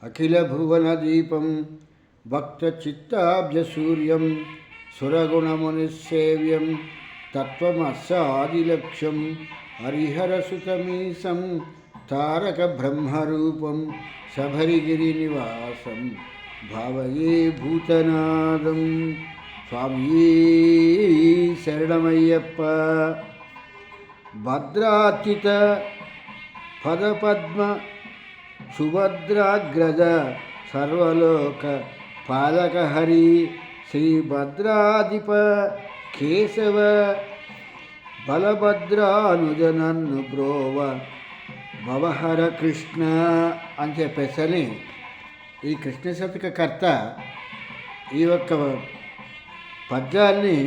అఖిలభువనదీపం భక్తచిత్తాబ్జసూర్యం సురగుణమునిసేవ్యం తత్వమస్సాదిలక్ష్యం హరిహరసుతమీశం తారక బ్రహ్మరూపం శబరిగిరినివాసం భావయే భూతనాదం. స్వామియే శరణమయ్యప్ప. భద్రార్చిత పదపద్మ సుభద్రాగ్రజ సర్వలోక పాలకహరి శ్రీభద్రాధిప కేశవ బలభద్రానుజనన్ను బ్రోవ భవహర కృష్ణ అని చెప్పేసని ఈ కృష్ణ శతక కర్త ఈ యొక్క పద్యాన్ని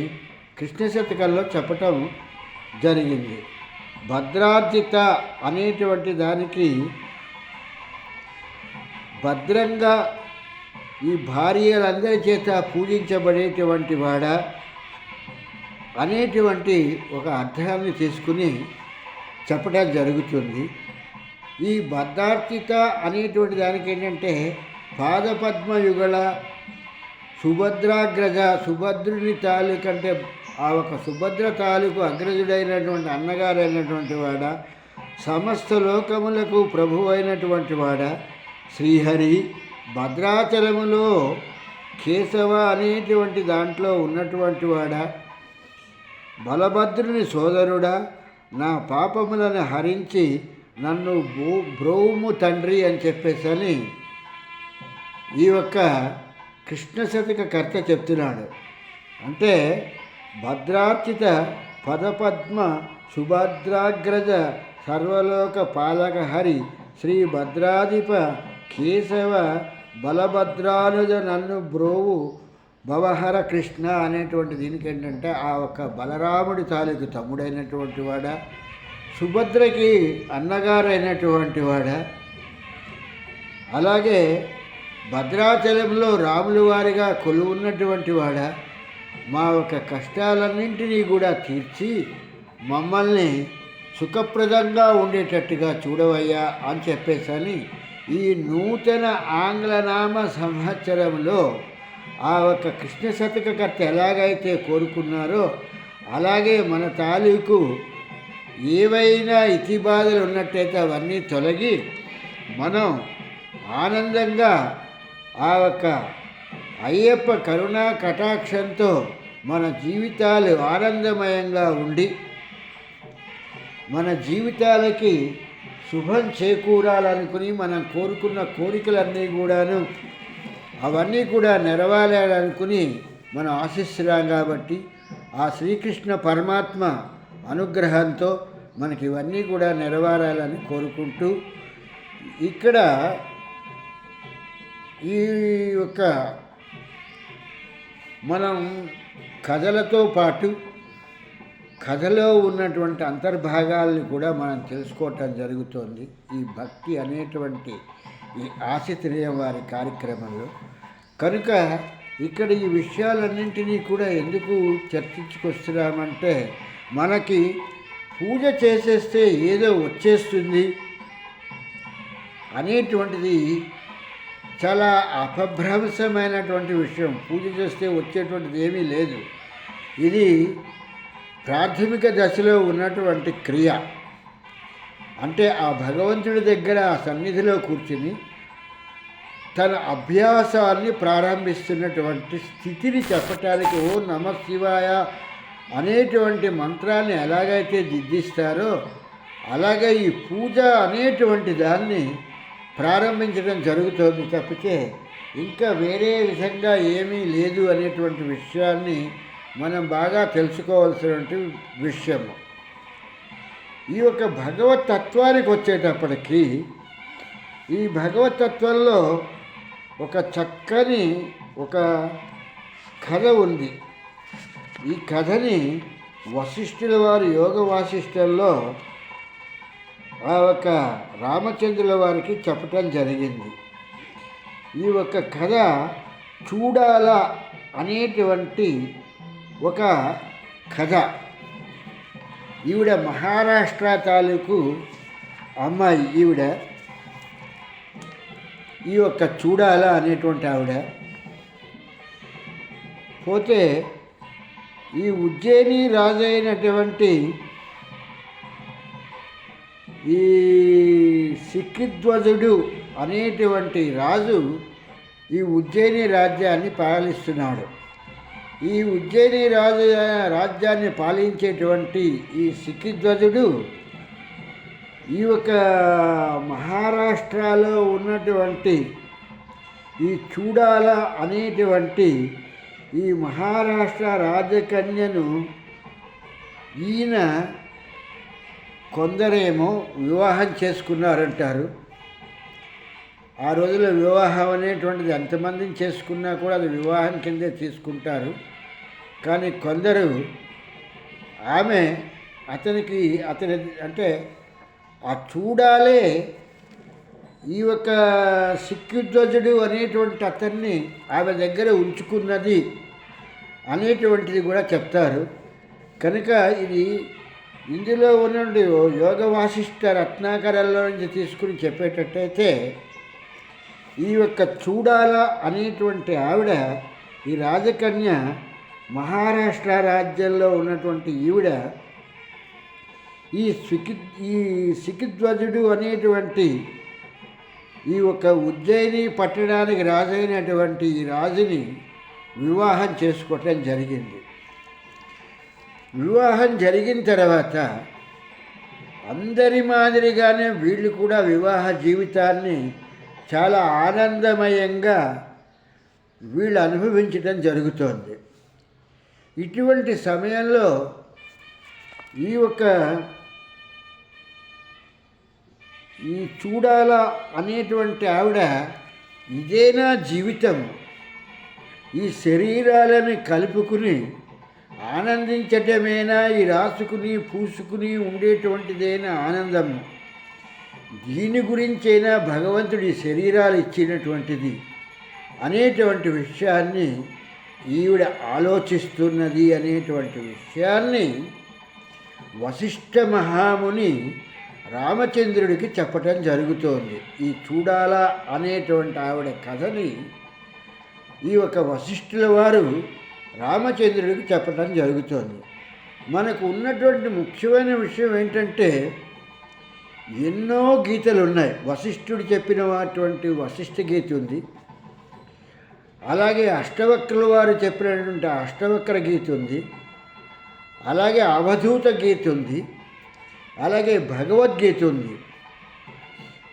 కృష్ణ శతకంలో చెప్పటం జరిగింది. భద్రార్జిత అనేటువంటి దానికి భద్రంగా ఈ భార్యలందరి చేత పూజించబడేటువంటి వాడ అనేటువంటి ఒక అర్థాన్ని తీసుకుని చెప్పడం జరుగుతుంది. ఈ భద్రార్చిత అనేటువంటి దానికి ఏంటంటే పాదపద్మయుగళ సుభద్రాగ్రజ, సుభద్రుని తాలూకంటే ఆ ఒక సుభద్ర తాలూకు అగ్రజుడైనటువంటి అన్నగారైనటువంటి వాడ, సమస్త లోకములకు ప్రభు అయినటువంటి వాడ శ్రీహరి, భద్రాచలములో కేశవ అనేటువంటి దాంట్లో ఉన్నటువంటి వాడ, బలభద్రుని సోదరుడా, నా పాపములను హరించి నన్ను బ్రోవుము తండ్రి అని చెప్పేసని ఈ యొక్క కృష్ణ శతక కర్త చెప్తున్నాడు. అంటే భద్రార్చిత పదపద్మ సుభద్రాగ్రజ సర్వలోక పాలక హరి శ్రీ భద్రాధిప కేశవ బలభద్రానుజ నన్ను బ్రోవు భవహర కృష్ణ అనేటువంటి దీనికి ఏంటంటే ఆ ఒక్క బలరాముడి తాలూకు తమ్ముడైనటువంటి వాడ, సుభద్రకి అన్నగారైనటువంటి వాడ, అలాగే భద్రాచలంలో రాముల వారిగా కొలువున్నటువంటి వాడ, మా యొక్క కష్టాలన్నింటినీ కూడా తీర్చి మమ్మల్ని సుఖప్రదంగా ఉండేటట్టుగా చూడవయ్యా అని చెప్పేసని ఈ నూతన ఆంగ్లనామ సంవత్సరంలో ఆ ఒక్క కృష్ణ శతకకర్త ఎలాగైతే కోరుకున్నారో అలాగే మన తాలూకు ఏవైనా ఇతిబాధలు ఉన్నట్టయితే అవన్నీ తొలగి మనం ఆనందంగా ఆ ఒక్క అయ్యప్ప కరుణా కటాక్షంతో మన జీవితాలు ఆనందమయంగా ఉండి మన జీవితాలకి శుభం చేకూరాలనుకుని మనం కోరుకున్న కోరికలన్నీ కూడాను అవన్నీ కూడా నెరవేరాలనుకుని మనం ఆశిస్తున్నాం. కాబట్టి ఆ శ్రీకృష్ణ పరమాత్మ అనుగ్రహంతో మనకి ఇవన్నీ కూడా నెరవేరాలని కోరుకుంటూ ఇక్కడ ఈ యొక్క మనం కథలతో పాటు కథలో ఉన్నటువంటి అంతర్భాగాలను కూడా మనం తెలుసుకోవటం జరుగుతోంది ఈ భక్తి అనేటువంటి ఈ ఆశిత్రేయ వారి కార్యక్రమంలో. కనుక ఇక్కడ ఈ విషయాలన్నింటినీ కూడా ఎందుకు చర్చించుకొస్తున్నామంటే మనకి పూజ చేసేస్తే ఏదో వచ్చేస్తుంది అనేటువంటిది చాలా అపభ్రంశమైనటువంటి విషయం. పూజ చేస్తే వచ్చేటువంటిది ఏమీ లేదు. ఇది ప్రాథమిక దశలో ఉన్నటువంటి క్రియ. అంటే ఆ భగవంతుడి దగ్గర ఆ సన్నిధిలో కూర్చుని తన అభ్యాసాన్ని ప్రారంభిస్తున్నటువంటి స్థితిని చెప్పటానికి ఓ నమ శివాయ అనేటువంటి మంత్రాన్ని ఎలాగైతే దిద్దిస్తారో అలాగే ఈ పూజ అనేటువంటి దాన్ని ప్రారంభించడం జరుగుతుంది తప్పితే ఇంకా వేరే విధంగా ఏమీ లేదు అనేటువంటి విషయాన్ని మనం బాగా తెలుసుకోవాల్సినటువంటి విషయము. ఈ యొక్క భగవతత్వానికి వచ్చేటప్పటికీ ఈ భగవతత్వంలో ఒక చక్కని ఒక కథ ఉంది. ఈ కథని వశిష్ఠుల వారి యోగ వాసిష్టంలో ఆ ఒక రామచంద్రుల వారికి చెప్పటం జరిగింది. ఈ ఒక కథ చూడాల అనేటువంటి ఒక కథ. ఈవిడ మహారాష్ట్ర తాలూకు అమ్మాయి. ఈ యొక్క చూడాల అనేటువంటి ఆవిడ. పోతే ఈ ఉజ్జయిని రాజు అయినటువంటి ఈ సిక్కిధ్వజుడు అనేటువంటి రాజు ఈ ఉజ్జయిని రాజ్యాన్ని పాలిస్తున్నాడు. ఈ ఉజ్జయిని రాజ్యాన్ని పాలించేటువంటి ఈ సిక్కిధ్వజుడు ఈ యొక్క మహారాష్ట్రలో ఉన్నటువంటి ఈ చూడాల అనేటువంటి ఈ మహారాష్ట్ర రాజకన్యను ఈయన కొందరేమో వివాహం చేసుకున్నారంటారు. ఆ రోజుల్లో వివాహం అనేటువంటిది ఎంతమందిని చేసుకున్నా కూడా అది వివాహం కిందే తీసుకుంటారు. కానీ కొందరు ఆమె అతని అంటే ఆ చూడాలే ఈ యొక్క సిక్కిధ్వజుడు అనేటువంటి అతన్ని ఆమె దగ్గర ఉంచుకున్నది అనేటువంటిది కూడా చెప్తారు. కనుక ఇది ఇందులో ఉన్న యోగ వాసిష్ఠ రత్నాకరాల్లో నుంచి తీసుకుని చెప్పేటట్టయితే ఈ యొక్క చూడాల అనేటువంటి ఆవిడ ఈ రాజకన్య మహారాష్ట్ర రాజ్యంలో ఉన్నటువంటి ఈవిడ ఈ సిక్కిధ్వజుడు అనేటువంటి ఈ యొక్క ఉజ్జయిని పట్టణానికి రాజైనటువంటి ఈ రాజుని వివాహం చేసుకోవటం జరిగింది. వివాహం జరిగిన తర్వాత అందరి మాదిరిగానే వీళ్ళు కూడా వివాహ జీవితాన్ని చాలా ఆనందమయంగా వీళ్ళు అనుభవించడం జరుగుతోంది. ఇటువంటి సమయంలో ఈ యొక్క ఈ చూడాల అనేటువంటి ఆవిడ ఇదేనా జీవితం, ఈ శరీరాలను కలుపుకుని ఆనందించటమేనా ఈ రాసుకుని పూసుకుని ఉండేటువంటిదైనా ఆనందము, దీని గురించైనా భగవంతుడి శరీరాలు ఇచ్చినటువంటిది అనేటువంటి విషయాన్ని ఈవిడ ఆలోచిస్తున్నది అనేటువంటి విషయాన్ని వశిష్ఠ మహాముని రామచంద్రుడికి చెప్పటం జరుగుతోంది. ఈ చూడాల అనేటువంటి ఆవిడ కథని ఈ యొక్క వశిష్ఠుల వారు రామచంద్రుడికి చెప్పటం జరుగుతోంది. మనకు ఉన్నటువంటి ముఖ్యమైన విషయం ఏంటంటే ఎన్నో గీతలు ఉన్నాయి. వశిష్ఠుడు చెప్పినటువంటి వశిష్ఠ గీత ఉంది, అలాగే అష్టవక్రుల వారు చెప్పినటువంటి అష్టవక్ర గీత ఉంది, అలాగే అవధూత గీత ఉంది, అలాగే భగవద్గీత ఉంది.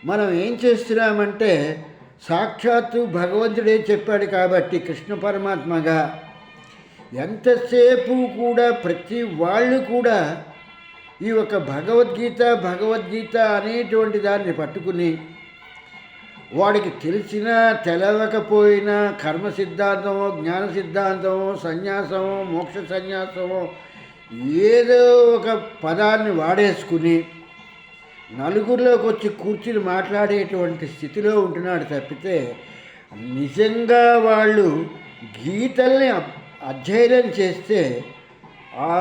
మనం ఏం చేస్తున్నామంటే సాక్షాత్తు భగవంతుడే చెప్పాడు కాబట్టి కృష్ణ పరమాత్మగా ఎంతసేపు కూడా ప్రతి వాళ్ళు కూడా ఈ యొక్క భగవద్గీత అనేటువంటి దాన్ని పట్టుకుని వాడికి తెలిసినా తెలవకపోయినా కర్మ సిద్ధాంతమో జ్ఞాన సిద్ధాంతమో సన్యాసమో మోక్ష సన్యాసమో ఏదో ఒక పదాన్ని వాడేసుకుని నలుగురిలోకి వచ్చి కూర్చుని మాట్లాడేటువంటి స్థితిలో ఉంటున్నాడు తప్పితే నిజంగా వాళ్ళు గీతల్ని అధ్యయనం చేస్తే ఆ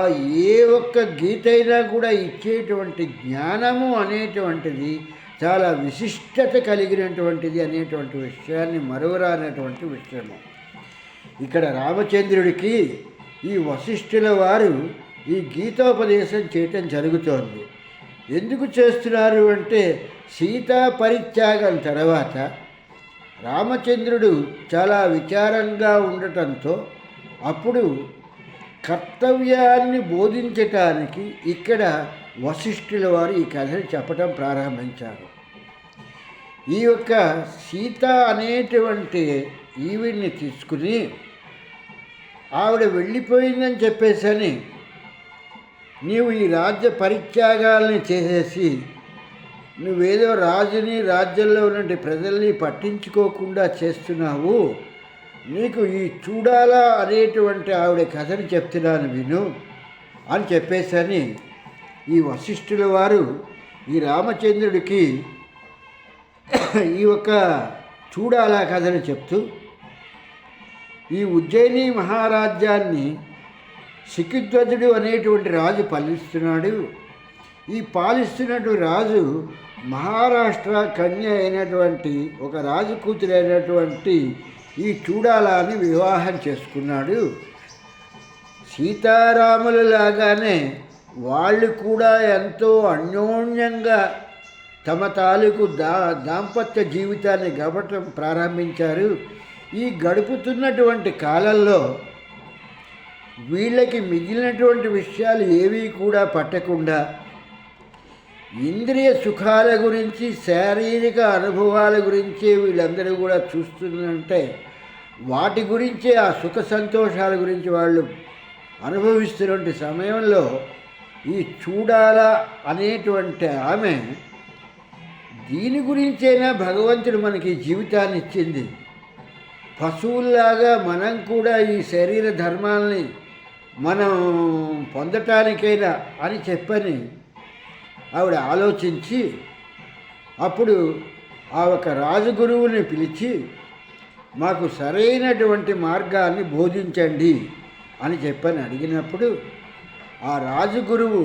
ఏ ఒక్క గీత అయినా కూడా ఇచ్చేటువంటి జ్ఞానము అనేటువంటిది చాలా విశిష్టత కలిగినటువంటిది అనేటువంటి విషయాన్ని మరువరానటువంటి విషయము. ఇక్కడ రామచంద్రుడికి ఈ వశిష్ఠుల వారు ఈ గీతోపదేశం చేయటం జరుగుతోంది. ఎందుకు చేస్తున్నారు అంటే సీతా పరిత్యాగం తర్వాత రామచంద్రుడు చాలా విచారంగా ఉండటంతో అప్పుడు కర్తవ్యాన్ని బోధించటానికి ఇక్కడ వశిష్ఠుల వారు ఈ కథను చెప్పటం ప్రారంభించారు. ఈ యొక్క సీత అనేటువంటి ఈవిడ్ని తీసుకుని ఆవిడ వెళ్ళిపోయిందని చెప్పేసని నీవు ఈ రాజ్య పరిత్యాగాల్ని చేసేసి నువ్వేదో రాజుని రాజ్యంలో ఉన్నటువంటి ప్రజల్ని పట్టించుకోకుండా చేస్తున్నావు, నీకు ఈ చూడాలా అనేటువంటి ఆవిడ కథను చెప్తున్నాను విను అని చెప్పేసని ఈ వశిష్ఠుల వారు ఈ రామచంద్రుడికి ఈ యొక్క చూడాలా కథను చెప్తూ ఈ ఉజ్జయిని మహారాజ్యాన్ని సిక్కిధ్వజుడు అనేటువంటి రాజు పాలిస్తున్నాడు. ఈ పాలిస్తున్నట్టు రాజు మహారాష్ట్ర కన్య అయినటువంటి ఒక రాజు కూతురైనటువంటి ఈ చూడాలని వివాహం చేసుకున్నాడు. సీతారాముల లాగానే వాళ్ళు కూడా ఎంతో అన్యోన్యంగా తమ తాలూకు దాంపత్య జీవితాన్ని గడపటం ప్రారంభించారు. ఈ గడుపుతున్నటువంటి కాలంలో వీళ్ళకి మిగిలినటువంటి విషయాలు ఏవీ కూడా పట్టకుండా ఇంద్రియ సుఖాల గురించి, శారీరక అనుభవాల గురించి వీళ్ళందరూ కూడా చూస్తుందంటే వాటి గురించే, ఆ సుఖ సంతోషాల గురించి వాళ్ళు అనుభవిస్తున్నటువంటి సమయంలో ఈ చూడాలా అనేటువంటి ఆమె దీని గురించైనా భగవంతుడు మనకి జీవితాన్ని ఇచ్చింది, పశువుల్లాగా మనం కూడా ఈ శరీర ధర్మాలని మనం పొందటానికైనా అని చెప్పని ఆవిడ ఆలోచించి అప్పుడు ఆ ఒక రాజగురువుని పిలిచి మాకు సరైనటువంటి మార్గాన్ని బోధించండి అని చెప్పని అడిగినప్పుడు ఆ రాజగురువు